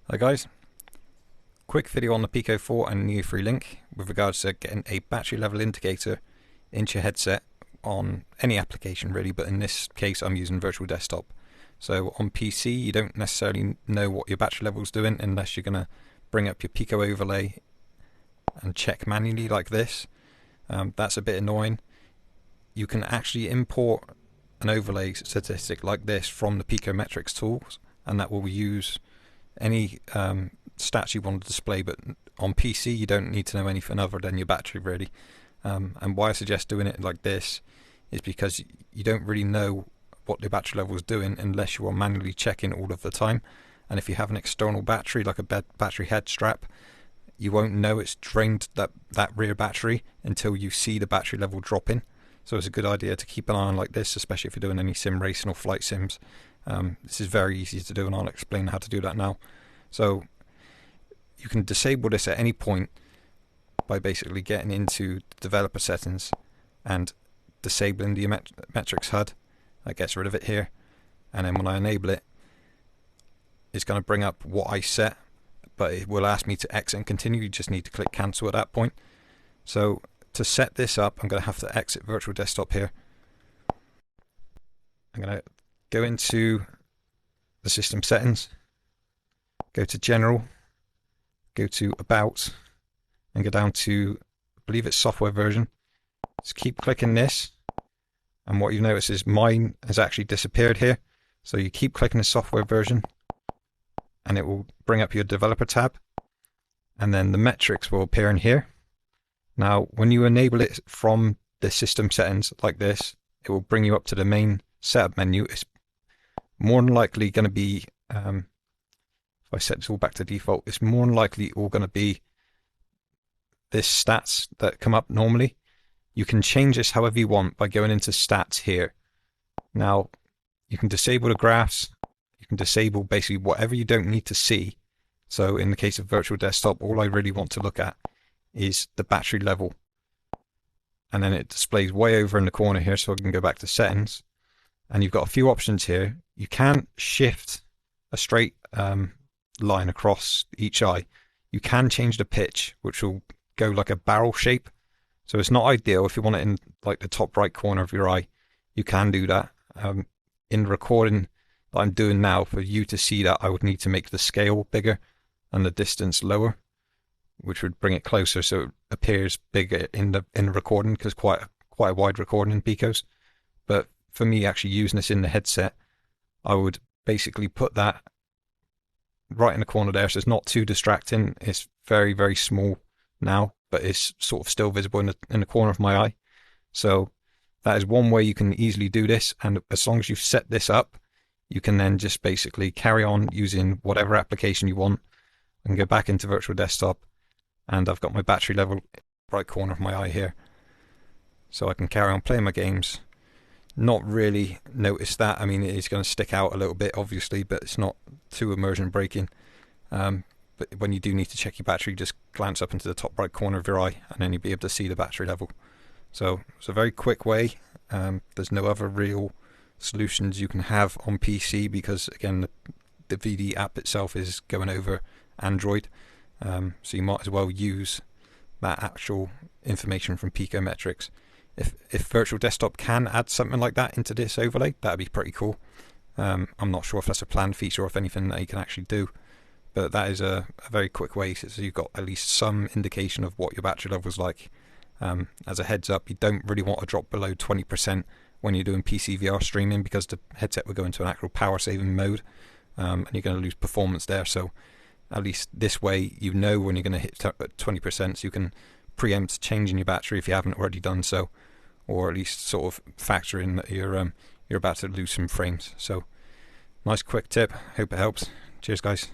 Hi guys, quick video on the Pico 4 and Neo 3 link with regards to getting a battery level indicator into your headset on any application really, but in this case I'm using virtual desktop. So on PC you don't necessarily know what your battery level is doing unless you're going to bring up your Pico overlay and check manually like this. That's a bit annoying. You can actually import an overlay statistic like this from the Pico metrics tools, and that will use any stats you want to display, but on PC you don't need to know anything other than your battery really. And why I suggest doing it like this is because you don't really know what your battery level is doing unless you are manually checking all of the time. And if you have an external battery like a battery head strap, you won't know it's drained that rear battery until you see the battery level dropping. So it's a good idea to keep an eye on like this, especially if you're doing any sim racing or flight sims. This is very easy to do, and I'll explain how to do that now. So you can disable this at any point by basically getting into developer settings and disabling the metrics HUD. That gets rid of it here, and then when I enable it, it's going to bring up what I set, but it will ask me to exit and continue. You just need to click cancel at that point. So to set this up, I'm going to have to exit virtual desktop here. I'm going to go into the system settings, go to general, go to about, and go down to, I believe it's software version. Just keep clicking this, and what you notice is mine has actually disappeared here. So you keep clicking the software version and it will bring up your developer tab, and then the metrics will appear in here. Now when you enable it from the system settings like this, it will bring you up to the main setup menu. It's more than likely going to be, if I set this all back to default, it's more than likely all going to be this stats that come up normally. You can change this however you want by going into stats here. Now you can disable the graphs, you can disable basically whatever you don't need to see. So in the case of virtual desktop, all I really want to look at is the battery level, and then it displays way over in the corner here, so I can go back to settings, and you've got a few options here. You can shift a straight line across each eye. You can change the pitch, which will go like a barrel shape, so it's not ideal. If you want it in like the top right corner of your eye, you can do that. In the recording that I'm doing now, for you to see that, I would need to make the scale bigger and the distance lower, which would bring it closer so it appears bigger in the recording, because quite a wide recording in Picos. But for me, actually using this in the headset, I would basically put that right in the corner there, so it's not too distracting. It's very, very small now, but it's sort of still visible in the corner of my eye. So that is one way you can easily do this, and as long as you've set this up, you can then just basically carry on using whatever application you want. I can go back into virtual desktop, and I've got my battery level right corner of my eye here, so I can carry on playing my games. Not really notice that. I mean, it is going to stick out a little bit obviously, but it's not too immersion breaking. But when you do need to check your battery, just glance up into the top right corner of your eye, and then you'll be able to see the battery level. So it's a very quick way. There's no other real solutions you can have on PC, because again the VD app itself is going over Android. So you might as well use that actual information from Pico metrics. If virtual desktop can add something like that into this overlay, that'd be pretty cool. I'm not sure if that's a planned feature or if anything that you can actually do, but that is a very quick way, so you've got at least some indication of what your battery level is like. As a heads up, you don't really want to drop below 20% when you're doing pcvr streaming, because the headset will go into an actual power saving mode, and you're going to lose performance there. So at least this way you know when you're going to hit 20%, so you can preempt changing your battery if you haven't already done so, or at least sort of factor in that you're about to lose some frames. So nice quick tip, hope it helps. Cheers guys.